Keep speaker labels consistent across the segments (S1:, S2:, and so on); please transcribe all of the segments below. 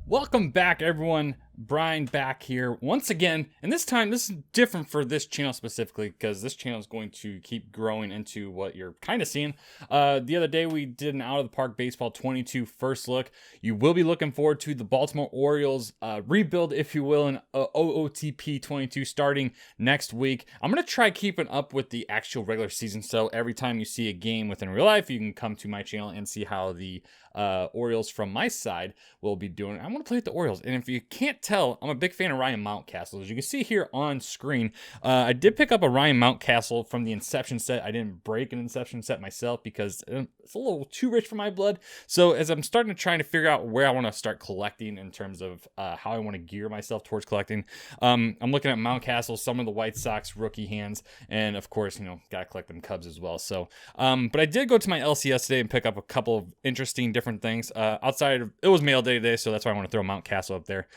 S1: Welcome back, everyone. Brian back here once again, and this time this is different for this channel specifically because this channel is going to keep growing into what you're kind of seeing. The other day we did an out of the park baseball 22 first look. You will be looking forward to the Baltimore Orioles rebuild, if you will, in OOTP 22 starting next week. I'm gonna try keeping up with the actual regular season, so every time you see a game within real life, you can come to my channel and see how the Orioles from my side will be doing. I want to play with the Orioles, and if you can't tell, I'm a big fan of Ryan Mountcastle. As you can see here on screen, I did pick up a Ryan Mountcastle from the Inception set. I didn't break an Inception set myself because it's a little too rich for my blood. So as I'm starting to try to figure out where I want to start collecting in terms of how I want to gear myself towards collecting, I'm looking at Mountcastle, some of the White Sox rookie hands, and of course, gotta collect them Cubs as well. So, but I did go to my LCS today and pick up a couple of interesting different things. Outside of, it was mail day today, so that's why I want to throw Mountcastle up there.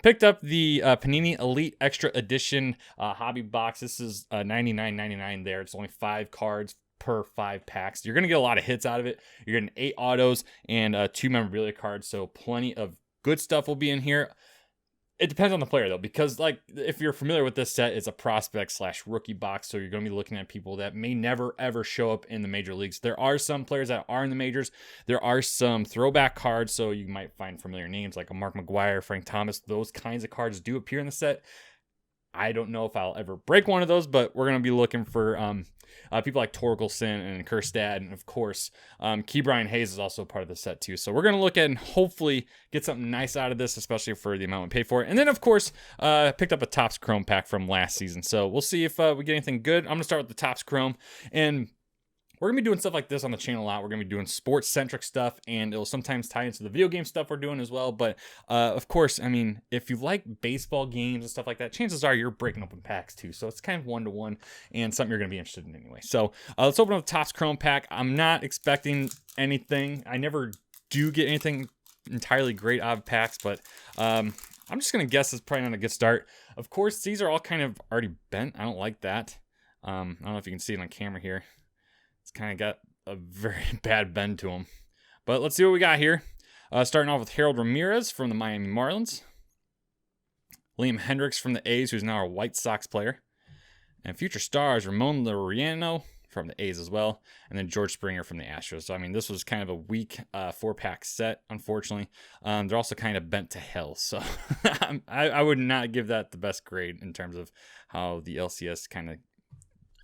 S1: Picked up the Panini Elite Extra Edition hobby box. This is $99.99 there. It's only 5 cards per 5 packs. You're going to get a lot of hits out of it. You're getting 8 autos and 2 memorabilia cards, so plenty of good stuff will be in here. It depends on the player, though, because if you're familiar with this set, it's a prospect / rookie box, so you're going to be looking at people that may never, ever show up in the major leagues. There are some players that are in the majors. There are some throwback cards, so you might find familiar names like a Mark McGwire, Frank Thomas. Those kinds of cards do appear in the set. I don't know if I'll ever break one of those, but we're going to be looking for people like Torkelson and Kerstad, and of course, Ke'Bryan Hayes is also part of the set too. So we're going to look at and hopefully get something nice out of this, especially for the amount we paid for it. And then, of course, picked up a Topps Chrome pack from last season. So we'll see if we get anything good. I'm going to start with the Topps Chrome, and we're going to be doing stuff like this on the channel a lot. We're going to be doing sports-centric stuff, and it'll sometimes tie into the video game stuff we're doing as well. But, of course, I mean, if you like baseball games and stuff like that, chances are you're breaking open packs too. So it's kind of one-to-one and something you're going to be interested in anyway. So let's open up the Topps Chrome pack. I'm not expecting anything. I never do get anything entirely great out of packs, but I'm just going to guess it's probably not a good start. Of course, these are all kind of already bent. I don't like that. I don't know if you can see it on camera here. It's kind of got a very bad bend to him. But let's see what we got here. Starting off with Harold Ramirez from the Miami Marlins. Liam Hendricks from the A's, who's now a White Sox player. And future stars, Ramon Laureano from the A's as well. And then George Springer from the Astros. So, I mean, this was kind of a weak 4-pack set, unfortunately. They're also kind of bent to hell. So, I would not give that the best grade in terms of how the LCS kind of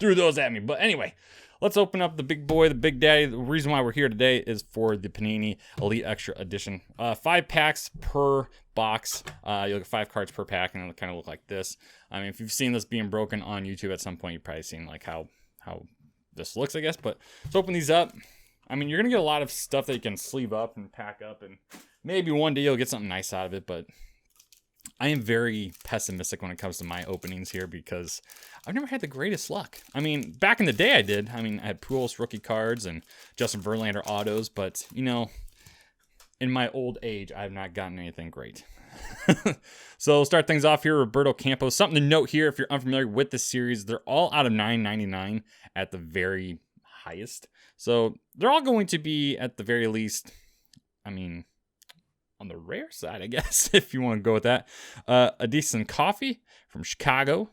S1: threw those at me. But anyway, let's open up the big boy, the big daddy. The reason why we're here today is for the Panini Elite Extra Edition. 5 packs per box. You'll get 5 cards per pack, and it'll kind of look like this. I mean, if you've seen this being broken on YouTube at some point, you've probably seen like how this looks, I guess. But let's open these up. I mean, you're going to get a lot of stuff that you can sleeve up and pack up, and maybe one day you'll get something nice out of it, but I am very pessimistic when it comes to my openings here because I've never had the greatest luck. I mean, back in the day I did. I mean, I had Pujols rookie cards and Justin Verlander autos, but, in my old age, I have not gotten anything great. So we'll start things off here. Roberto Campos. Something to note here, if you're unfamiliar with this series, they're all out of $9.99 at the very highest. So they're all going to be, at the very least, I mean, on the rare side, I guess, if you want to go with that. A decent coffee from Chicago.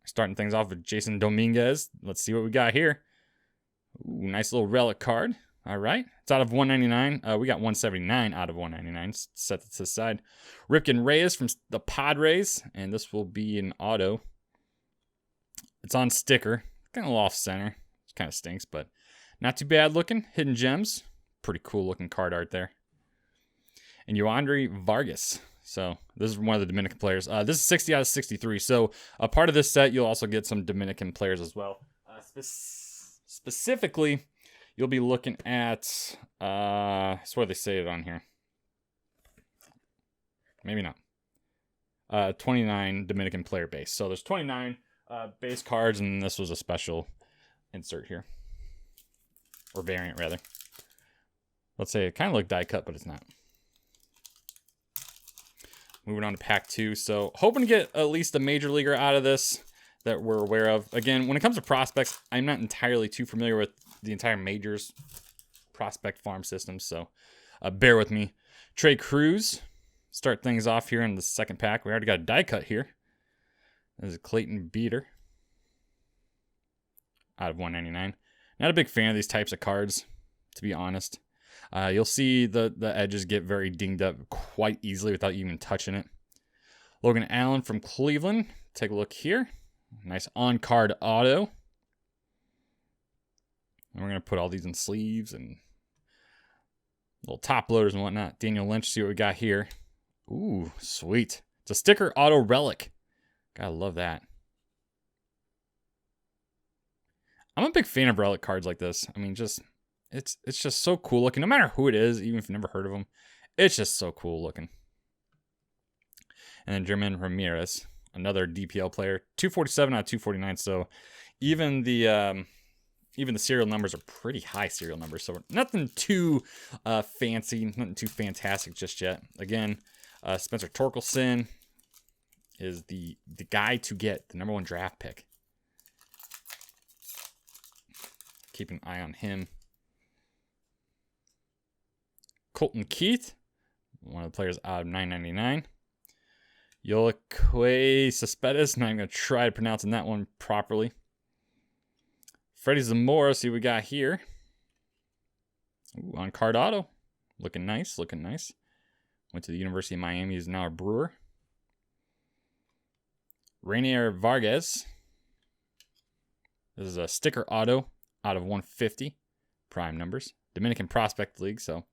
S1: Starting things off with Jason Dominguez. Let's see what we got here. Ooh, nice little relic card. All right. It's out of $199. We got $179 out of $199. Set that to the side. Ripken Reyes from the Padres. And this will be an auto. It's on sticker. Kind of off center. It kind of stinks, but not too bad looking. Hidden Gems. Pretty cool looking card art there. And Yoandry Vargas. So this is one of the Dominican players. This is 60 out of 63. So a part of this set, you'll also get some Dominican players as well. Specifically, you'll be looking at, I swear they say it on here. Maybe not. 29 Dominican player base. So there's 29 base cards, and this was a special insert here. Or variant, rather. Let's say it kind of looked die cut, but it's not. Moving on to pack 2. So hoping to get at least a major leaguer out of this that we're aware of. Again, when it comes to prospects, I'm not entirely too familiar with the entire majors prospect farm system. So bear with me. Trey Cruz start things off here in the second pack. We already got a die cut here. This is Clayton Beater out of 199. Not a big fan of these types of cards, to be honest. You'll see the edges get very dinged up quite easily without even touching it. Logan Allen from Cleveland. Take a look here. Nice on-card auto. And we're going to put all these in sleeves and little top loaders and whatnot. Daniel Lynch, see what we got here. Ooh, sweet. It's a sticker auto relic. Gotta love that. I'm a big fan of relic cards like this. I mean, it's just so cool looking. No matter who it is, even if you've never heard of them, it's just so cool looking. And then German Ramirez, another DPL player, 247 out of 249. So even the serial numbers are pretty high serial numbers. So nothing too fancy, nothing too fantastic just yet. Again, Spencer Torkelson is the guy to get, the #1 draft pick. Keep an eye on him. Colton Keith, one of the players out of 999. Yolikwe Cespedes, not even going to try pronouncing that one properly. Freddie Zamora, see what we got here. Ooh, on card auto. Looking nice, looking nice. Went to the University of Miami, is now a Brewer. Rainier Vargas. This is a sticker auto out of 150. Prime numbers. Dominican Prospect League, so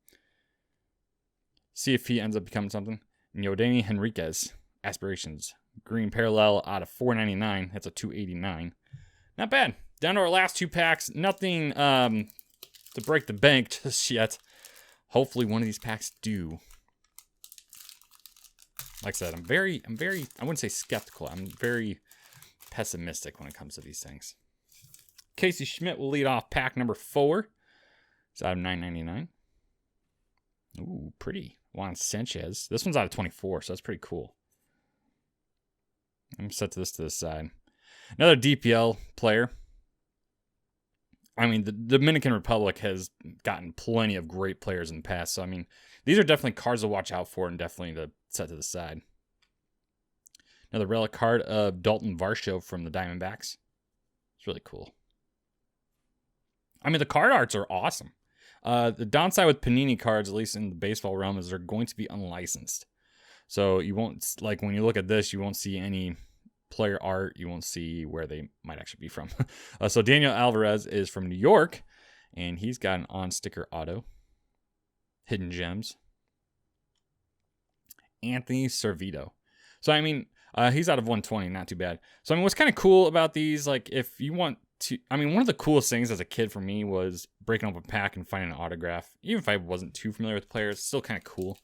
S1: see if he ends up becoming something. Yodani Henriquez. Aspirations. Green parallel out of 499. That's a 289. Not bad. Down to our last two packs. Nothing to break the bank just yet. Hopefully one of these packs do. Like I said, I'm very, I wouldn't say skeptical. I'm very pessimistic when it comes to these things. Casey Schmidt will lead off pack number 4. It's out of 999. Ooh, pretty. Juan Sanchez. This one's out of 24, so that's pretty cool. I'm going to set this to the side. Another DPL player. I mean, the Dominican Republic has gotten plenty of great players in the past. So, I mean, these are definitely cards to watch out for and definitely to set to the side. Another relic card of Dalton Varsho from the Diamondbacks. It's really cool. I mean, the card arts are awesome. The downside with Panini cards, at least in the baseball realm, is they're going to be unlicensed. So you won't, like when you look at this, you won't see any player art. You won't see where they might actually be from. So Daniel Alvarez is from New York, and he's got an on-sticker auto. Hidden Gems. Anthony Servito. So, I mean, he's out of 120, not too bad. So, I mean, what's kind of cool about these, like, if you want to, I mean, one of the coolest things as a kid for me was breaking up a pack and finding an autograph. Even if I wasn't too familiar with players, it's still kind of cool.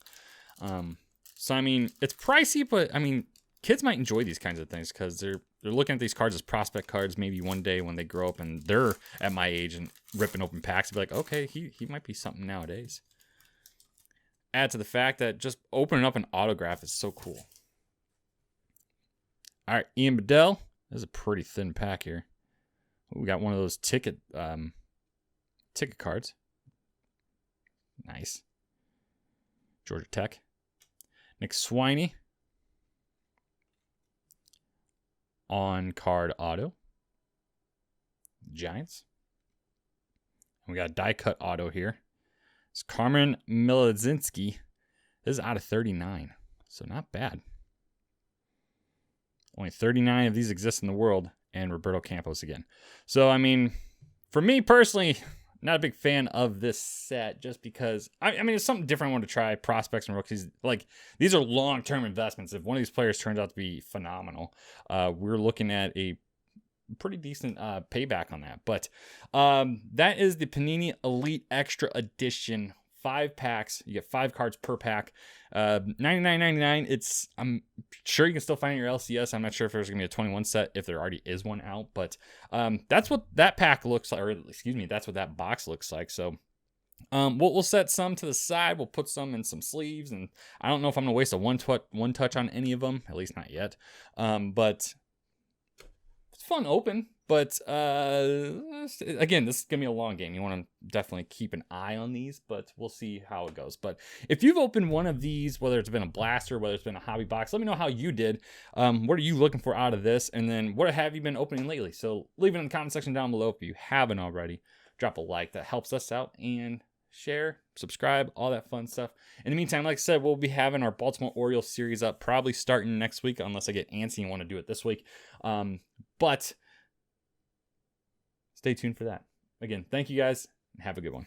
S1: So, I mean, it's pricey, but, I mean, kids might enjoy these kinds of things because they're looking at these cards as prospect cards. Maybe one day when they grow up and they're at my age and ripping open packs, they'll be like, okay, he might be something nowadays. Add to the fact that just opening up an autograph is so cool. All right, Ian Bedell. This is a pretty thin pack here. We got one of those ticket cards. Nice. Georgia Tech. Nick Swiney. On card auto. Giants. And we got a die cut auto here. It's Carmen Milodzinski. This is out of 39. So not bad. Only 39 of these exist in the world. And Roberto Campos again. So, I mean, for me personally, not a big fan of this set just because, I mean, it's something different I want to try. Prospects and rookies. Like, these are long-term investments. If one of these players turns out to be phenomenal, we're looking at a pretty decent payback on that. But that is the Panini Elite Extra Edition. 5 packs. You get 5 cards per pack. $99.99. It's, I'm sure you can still find it in your LCS. I'm not sure if there's gonna be a 21 set, if there already is one out, but that's what that pack looks like, or excuse me, that's what that box looks like. So we'll set some to the side. We'll put some in some sleeves, and I don't know if I'm gonna waste a one touch on any of them, at least not yet. But it's fun open. But again, this is gonna be a long game. You want to definitely keep an eye on these, but we'll see how it goes. But if you've opened one of these, whether it's been a blaster, whether it's been a hobby box, let me know how you did. What are you looking for out of this? And then what have you been opening lately? So leave it in the comment section down below if you haven't already. Drop a like, that helps us out, and share, subscribe, all that fun stuff. In the meantime, like I said, we'll be having our Baltimore Orioles series up probably starting next week, unless I get antsy and want to do it this week. But stay tuned for that. Again, thank you guys, and have a good one.